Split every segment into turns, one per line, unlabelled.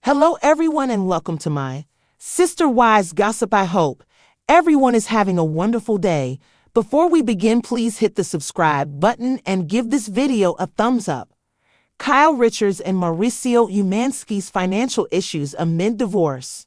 Hello everyone and welcome to my Sister Wise Gossip. I hope everyone is having a wonderful day. Before we begin, please hit the subscribe button and give this video a thumbs up. Kyle Richards and Mauricio Umansky's financial issues amid divorce.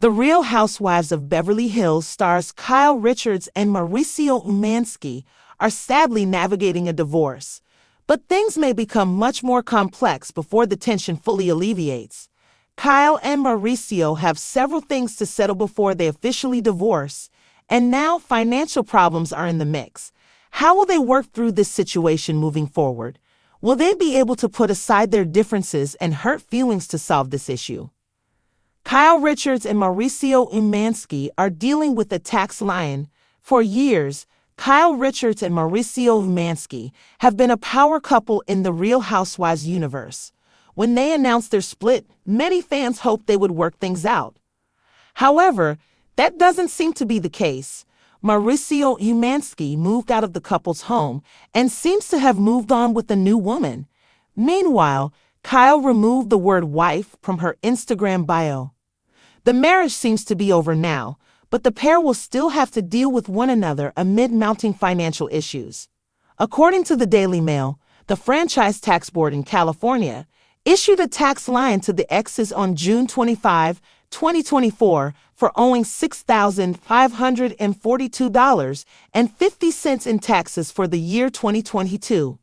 The Real Housewives of Beverly Hills stars Kyle Richards and Mauricio Umansky are sadly navigating a divorce, but things may become much more complex before the tension fully alleviates. Kyle and Mauricio have several things to settle before they officially divorce, and now financial problems are in the mix. How will they work through this situation moving forward? Will they be able to put aside their differences and hurt feelings to solve this issue? Kyle Richards and Mauricio Umansky are dealing with a tax lion. For years, Kyle Richards and Mauricio Umansky have been a power couple in the Real Housewives universe. When they announced their split, many fans hoped they would work things out. However, that doesn't seem to be the case. Mauricio Umansky moved out of the couple's home and seems to have moved on with a new woman. Meanwhile, Kyle removed the word wife from her Instagram bio. The marriage seems to be over now, but the pair will still have to deal with one another amid mounting financial issues. According to the Daily Mail, the Franchise Tax Board in California issued a tax lion to the exes on June 25, 2024 for owing $6,542.50 in taxes for the year 2022.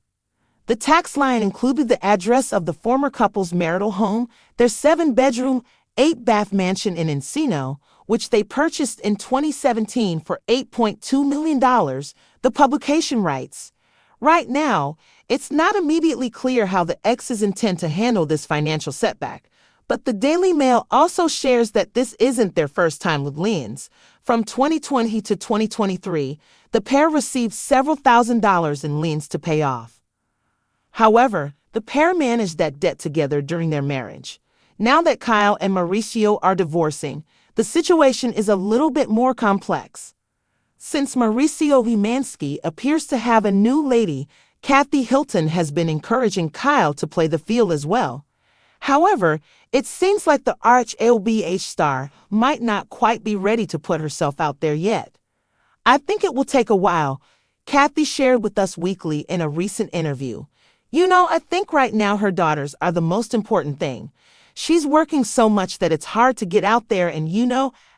The tax lion included the address of the former couple's marital home, their 7-bedroom, 8-bath mansion in Encino, which they purchased in 2017 for $8.2 million, the publication writes. Right now, it's not immediately clear how the exes intend to handle this financial setback, but the Daily Mail also shares that this isn't their first time with liens. From 2020 to 2023, the pair received several $1,000s in liens to pay off. However, the pair managed that debt together during their marriage. Now that Kyle and Mauricio are divorcing, the situation is a little bit more complex. Since Mauricio Umansky appears to have a new lady, Kathy Hilton has been encouraging Kyle to play the field as well. However, it seems like the arch-LBH star might not quite be ready to put herself out there yet. I think it will take a while, Kathy shared with Us Weekly in a recent interview. I think right now her daughters are the most important thing. She's working so much that it's hard to get out there and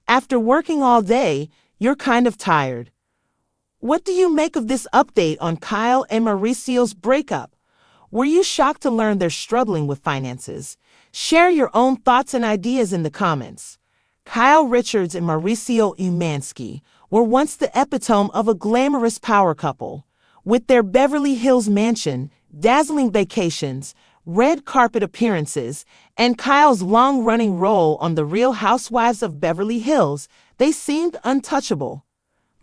after working all day, you're kind of tired. What do you make of this update on Kyle and Mauricio's breakup? Were you shocked to learn they're struggling with finances? Share your own thoughts and ideas in the comments. Kyle Richards and Mauricio Umansky were once the epitome of a glamorous power couple. With their Beverly Hills mansion, dazzling vacations, red carpet appearances, and Kyle's long-running role on The Real Housewives of Beverly Hills, they seemed untouchable.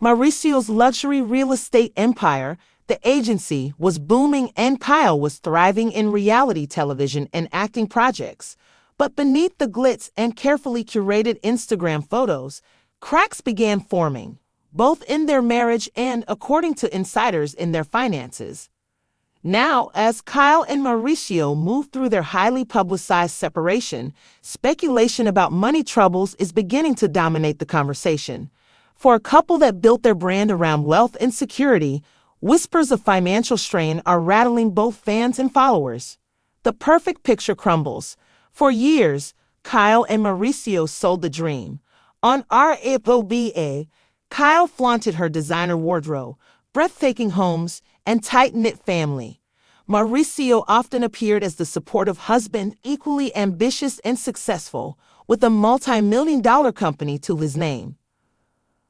Mauricio's luxury real estate empire, the agency, was booming, and Kyle was thriving in reality television and acting projects. But beneath the glitz and carefully curated Instagram photos, cracks began forming, both in their marriage and, according to insiders, in their finances. Now, as Kyle and Mauricio move through their highly publicized separation, speculation about money troubles is beginning to dominate the conversation. For a couple that built their brand around wealth and security, whispers of financial strain are rattling both fans and followers. The perfect picture crumbles. For years, Kyle and Mauricio sold the dream. On RFOBA, Kyle flaunted her designer wardrobe, breathtaking homes, and tight-knit family. Mauricio often appeared as the supportive husband, equally ambitious and successful, with a multi-million-dollar company to his name.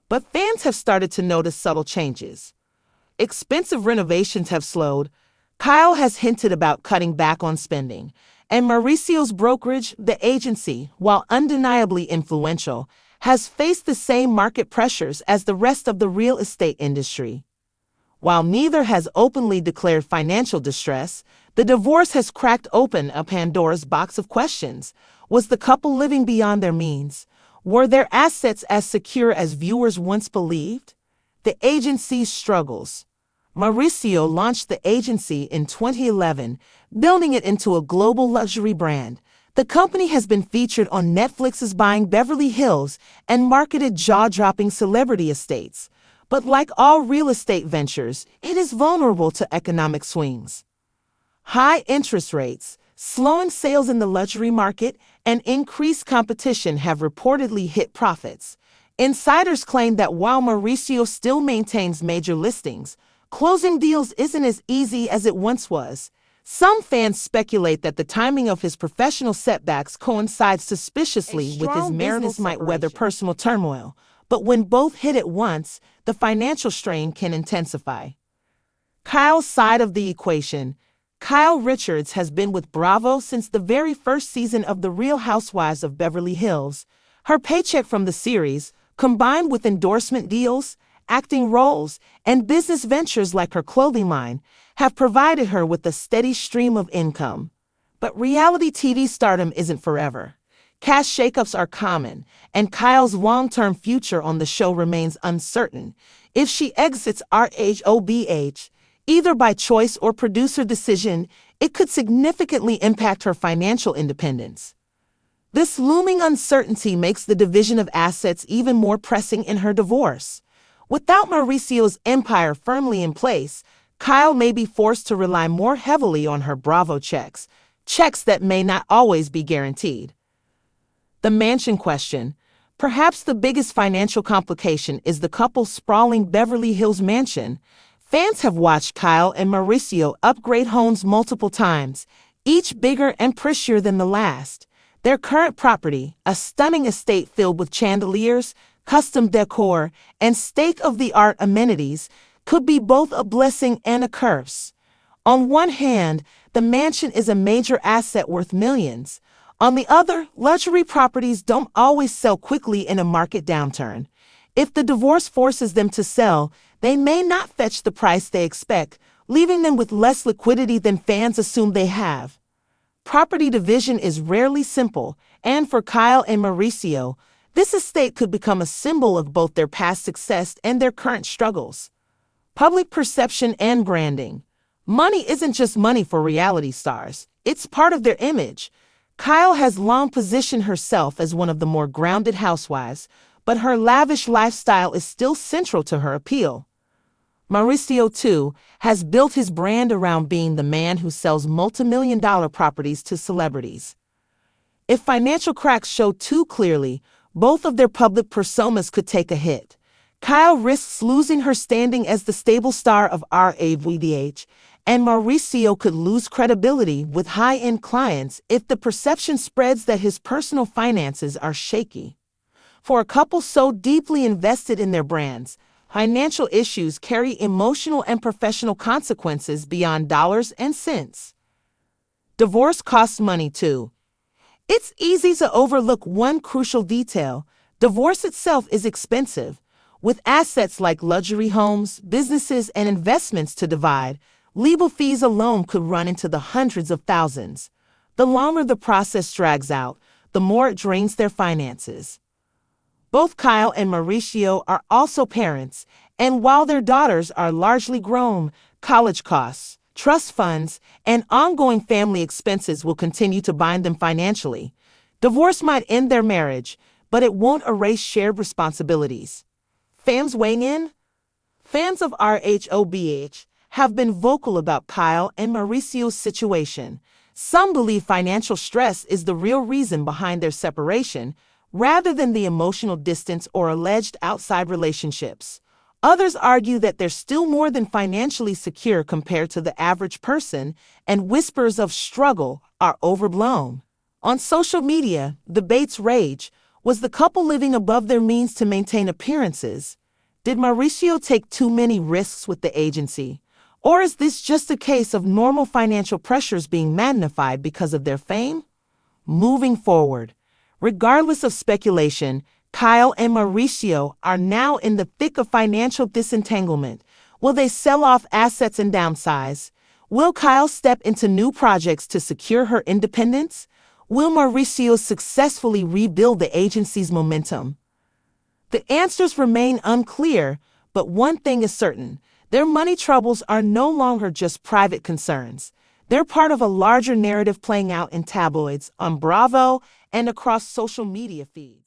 But fans have started to notice subtle changes. Expensive renovations have slowed. Kyle has hinted about cutting back on spending, and Mauricio's brokerage, the agency, while undeniably influential, has faced the same market pressures as the rest of the real estate industry. While neither has openly declared financial distress, the divorce has cracked open a Pandora's box of questions. Was the couple living beyond their means? Were their assets as secure as viewers once believed? The agency's struggles. Mauricio launched the agency in 2011, building it into a global luxury brand. The company has been featured on Netflix's Buying Beverly Hills and marketed jaw-dropping celebrity estates. But like all real estate ventures, it is vulnerable to economic swings. High interest rates, slowing sales in the luxury market, and increased competition have reportedly hit profits. Insiders claim that while Mauricio still maintains major listings, closing deals isn't as easy as it once was. Some fans speculate that the timing of his professional setbacks coincides suspiciously with his marital might weather personal turmoil. But when both hit at once, the financial strain can intensify. Kyle's side of the equation. Kyle Richards has been with Bravo since the very first season of The Real Housewives of Beverly Hills. Her paycheck from the series, combined with endorsement deals, acting roles, and business ventures like her clothing line, have provided her with a steady stream of income. But reality TV stardom isn't forever. Cast shakeups are common, and Kyle's long-term future on the show remains uncertain. If she exits RHOBH, either by choice or producer decision, it could significantly impact her financial independence. This looming uncertainty makes the division of assets even more pressing in her divorce. Without Mauricio's empire firmly in place, Kyle may be forced to rely more heavily on her Bravo checks that may not always be guaranteed. The mansion question. Perhaps the biggest financial complication is the couple's sprawling Beverly Hills mansion. Fans have watched Kyle and Mauricio upgrade homes multiple times, each bigger and prettier than the last. Their current property, a stunning estate filled with chandeliers, custom decor, and state-of-the-art amenities, could be both a blessing and a curse. On one hand, the mansion is a major asset worth millions. On the other, luxury properties don't always sell quickly in a market downturn. If the divorce forces them to sell, they may not fetch the price they expect, leaving them with less liquidity than fans assume they have. Property division is rarely simple, and for Kyle and Mauricio, this estate could become a symbol of both their past success and their current struggles. Public perception and branding. Money isn't just money for reality stars, it's part of their image. Kyle has long positioned herself as one of the more grounded housewives, but her lavish lifestyle is still central to her appeal. Mauricio, too, has built his brand around being the man who sells multi-million-dollar properties to celebrities. If financial cracks show too clearly, both of their public personas could take a hit. Kyle risks losing her standing as the stable star of RHOBH, and Mauricio could lose credibility with high-end clients if the perception spreads that his personal finances are shaky. For a couple so deeply invested in their brands, financial issues carry emotional and professional consequences beyond dollars and cents. Divorce costs money too. It's easy to overlook one crucial detail. Divorce itself is expensive. With assets like luxury homes, businesses, and investments to divide, legal fees alone could run into the hundreds of thousands. The longer the process drags out, the more it drains their finances. Both Kyle and Mauricio are also parents, and while their daughters are largely grown, college costs, trust funds, and ongoing family expenses will continue to bind them financially. Divorce might end their marriage, but it won't erase shared responsibilities. Fans weighing in? Fans of RHOBH have been vocal about Kyle and Mauricio's situation. Some believe financial stress is the real reason behind their separation, rather than the emotional distance or alleged outside relationships. Others argue that they're still more than financially secure compared to the average person, and whispers of struggle are overblown. On social media, debates rage. Was the couple living above their means to maintain appearances? Did Mauricio take too many risks with the agency? Or is this just a case of normal financial pressures being magnified because of their fame? Moving forward, regardless of speculation, Kyle and Mauricio are now in the thick of financial disentanglement. Will they sell off assets and downsize? Will Kyle step into new projects to secure her independence? Will Mauricio successfully rebuild the agency's momentum? The answers remain unclear, but one thing is certain. Their money troubles are no longer just private concerns. They're part of a larger narrative playing out in tabloids, on Bravo, and across social media feeds.